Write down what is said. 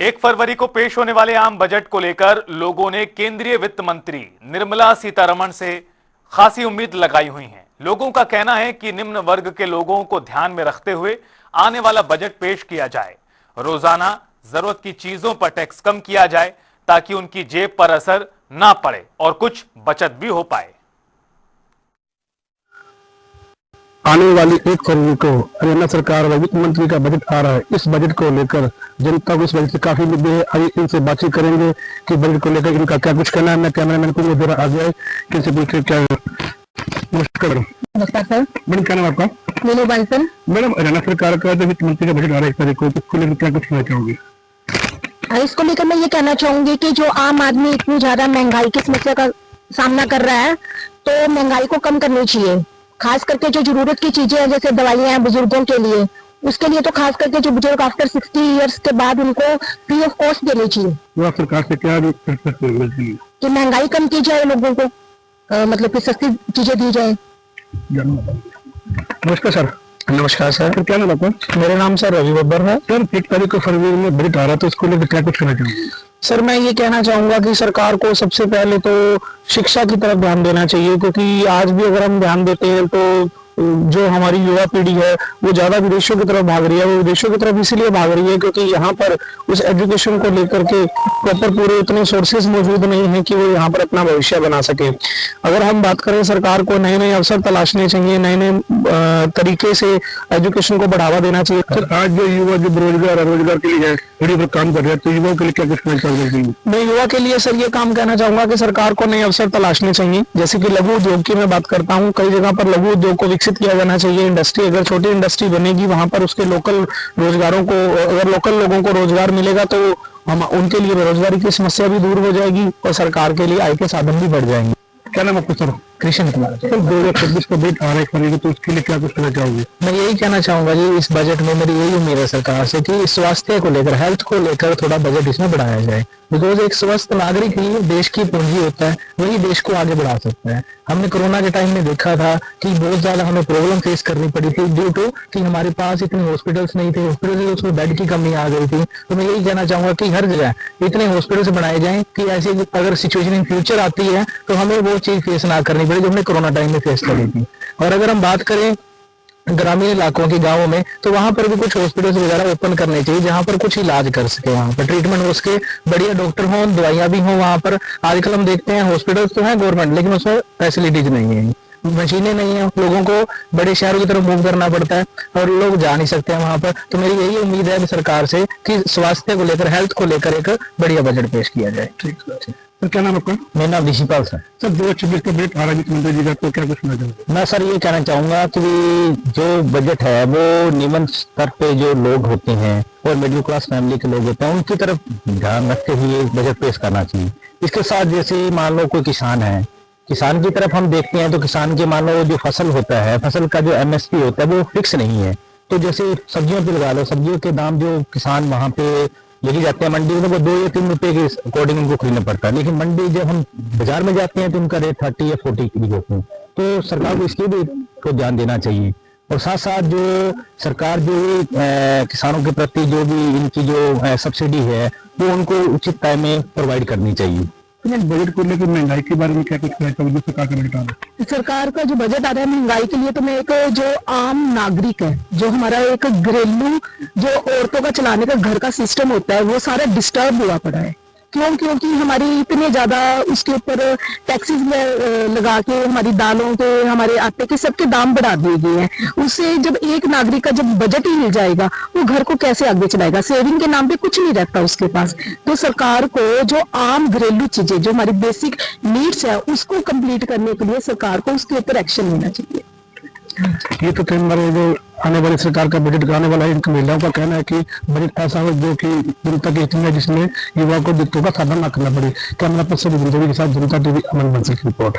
1 फरवरी को पेश होने वाले आम बजट को लेकर लोगों ने केंद्रीय वित्त मंत्री निर्मला सीतारमण से खासी उम्मीद लगाई हुई है। लोगों का कहना है कि निम्न वर्ग के लोगों को ध्यान में रखते हुए आने वाला बजट पेश किया जाए। रोजाना जरूरत की चीजों पर टैक्स कम किया जाए ताकि उनकी जेब पर असर ना पड़े और कुछ बचत भी हो पाए। आने वाली 1 फरवरी को हरियाणा सरकार व वित्त मंत्री का बजट आ रहा है। इस बजट को लेकर जनता को इस बजट से काफी मुद्दे हैं। आइए इनसे बातचीत करेंगे कि बजट को लेकर इनका क्या कुछ कहना है। मैं कैमरामैन को मेरा आ गया है कि इनसे पूछे क्या। नमस्कार नमस्कार सर। मैडम क्या नाम आपका? मीनू बांसल। मैडम हरियाणा सरकार का जो वित्त मंत्री का बजट आ रहा है 1 तारीख को, इसको लेकर क्या कुछ कहना चाहोगे? इसको लेकर मैं ये कहना चाहूंगी कि जो आम आदमी इतनी ज्यादा महंगाई की समस्या का सामना कर रहा है, तो महंगाई को कम करनी चाहिए। खास करके जो जरूरत की चीजें हैं, जैसे दवाइयां हैं बुजुर्गों के लिए, उसके लिए तो खास करके जो बुजुर्ग आफ्टर 60 इयर्स के बाद उनको फ्री ऑफ कॉस्ट देनी चाहिए। तो आप सरकार से क्या कि महंगाई कम की जाए, लोगों को मतलब कि सस्ती चीजें दी जाए। नमस्कार सर। नमस्कार सर। क्या नाम आपका? मेरा नाम सर रवि बब्बर है। सर 1 तारीख को फरवरी में बजट आ रहा है, तो इसको लेकर क्या कुछ कहना चाहोगे? सर मैं ये कहना चाहूंगा कि सरकार को सबसे पहले तो शिक्षा की तरफ ध्यान देना चाहिए, क्योंकि आज भी अगर हम ध्यान देते हैं तो जो हमारी युवा पीढ़ी है वो ज्यादा विदेशों की तरफ भाग रही है। वो विदेशों की तरफ इसलिए भाग रही है क्योंकि यहाँ पर उस एजुकेशन को लेकर के प्रॉपर पूरे उतने सोर्सेज मौजूद नहीं है कि वो यहाँ पर अपना भविष्य बना सके। अगर हम बात करें, सरकार को नए नए अवसर तलाशने चाहिए, नए नए तरीके से एजुकेशन को बढ़ावा देना चाहिए। सर आज जो युवा जो बेरोजगार है, रोजगार के लिए बड़ी पर काम कर रहे हैं, तो युवाओं के लिए क्या कुछ कहना चाहोगे? मैं युवा के लिए सर ये काम कहना चाहूंगा कि सरकार को नए अवसर तलाशने चाहिए। जैसे कि लघु उद्योग की मैं बात करता हूँ, कई जगह पर लघु उद्योग को विकसित किया जाना चाहिए। इंडस्ट्री, अगर छोटी इंडस्ट्री बनेगी, वहां पर उसके लोकल रोजगारों को, अगर लोकल लोगों को रोजगार मिलेगा तो हम उनके लिए बेरोजगारी की समस्या भी दूर हो जाएगी और सरकार के लिए आय के साधन भी बढ़ जाएंगे। क्या नाम आपका सर? कृष्ण कुमार। सर 2026 का बजट आ रहा है 1 फरवरी को, तो उसके लिए क्या कुछ कहना चाहोगे? मैं यही कहना चाहूंगा जी, इस बजट में मेरी यही उम्मीद है सरकार से कि स्वास्थ्य को लेकर, हेल्थ को लेकर थोड़ा बजट इसमें बढ़ाया जाए। बिकॉज एक स्वस्थ नागरिक ही देश की पूंजी होता है, वही देश को आगे बढ़ा सकता है। हमने कोरोना के टाइम में देखा था कि बहुत ज्यादा हमें प्रॉब्लम फेस करनी पड़ी थी ड्यू टू कि हमारे पास इतने हॉस्पिटल्स नहीं थे, हॉस्पिटल उसमें बेड की कमी आ गई थी। तो मैं यही कहना चाहूंगा कि हर जगह इतने हॉस्पिटल्स बनाए जाएं कि ऐसी अगर सिचुएशन इन फ्यूचर आती है तो हमें वो चीज फेस ना करनी पड़े जो हमने कोरोना टाइम में फेस करी थी। और अगर हम बात करें ग्रामीण इलाकों के गांवों में, तो वहां पर भी कुछ हॉस्पिटल्स वगैरह ओपन करने चाहिए जहां पर कुछ इलाज कर सके, वहां पर ट्रीटमेंट हो सके, बढ़िया डॉक्टर हों, दवाइयां भी हों वहां पर। आजकल हम देखते हैं हॉस्पिटल्स तो हैं गवर्नमेंट, लेकिन उसमें फैसिलिटीज नहीं है, मशीनें नहीं है, लोगों को बड़े शहरों की तरफ मूव करना पड़ता है और लोग जा नहीं सकते हैं वहां पर। तो मेरी यही उम्मीद है सरकार से कि स्वास्थ्य को लेकर, हेल्थ को लेकर एक बढ़िया बजट पेश किया जाए। ठीक है सर। क्या नाम आपका? मेरा नाम ऋषिपाल सर। सर 2026 का बजट आ रहा है वित्त मंत्री जी का, तो क्या कुछ कहना चाहोगे? मैं सर ये कहना चाहूंगा कि जो बजट है वो निम्न स्तर पे जो लोग होते हैं और मिडिल क्लास फैमिली के लोग होते हैं, उनकी तरफ ध्यान रखते हुए बजट पेश करना चाहिए। इसके साथ जैसे मान लो कोई किसान है, किसान की तरफ हम देखते हैं तो किसान के मान लो जो फसल होता है, फसल का जो MSP होता है वो फिक्स नहीं है। तो जैसे सब्जियों पे लगा लो, सब्जियों के दाम जो किसान वहां पे लेके जाते हैं मंडी, उनको 2 या 3 रुपए के अकॉर्डिंग उनको खरीदना पड़ता है, लेकिन मंडी जब हम बाजार में जाते हैं तो उनका रेट 30 या 40 की होते हैं। तो सरकार को इसके भी को ध्यान देना चाहिए। और साथ साथ जो सरकार जो किसानों के प्रति जो भी इनकी जो सब्सिडी है वो उनको उचित टाइम में प्रोवाइड करनी चाहिए। बजट को लेकर महंगाई के बारे में क्या कुछ कहना चाहोगे? सरकार का बजट आ रहा है, सरकार का जो बजट आ रहा है महंगाई के लिए, तो मैं एक जो आम नागरिक है, जो हमारा एक घरेलू जो औरतों का चलाने का घर का सिस्टम होता है, वो सारा डिस्टर्ब हुआ पड़ा है। क्योंकि हमारी इतने ज्यादा उसके ऊपर टैक्सेस लगा के हमारी दालों के, हमारे आटे के, सबके दाम बढ़ा दिए गए हैं। उससे जब एक नागरिक का जब बजट ही मिल जाएगा, वो घर को कैसे आगे चलाएगा? सेविंग के नाम पे कुछ नहीं रहता उसके पास। तो सरकार को जो आम घरेलू चीजें, जो हमारी बेसिक नीड्स है, उसको कंप्लीट करने के लिए सरकार को उसके ऊपर एक्शन लेना चाहिए। ये तो हमारे जो आने वाली सरकार का बजट आने वाला है, इनकी महिलाओं का कहना है कि बजट ऐसा हो जो कि जनता की हित में, जिसमें युवा को दिक्कतों का सामना न करना पड़े। कैमरा पर्सन के साथ जनता टीवी अमन बंसल की रिपोर्ट।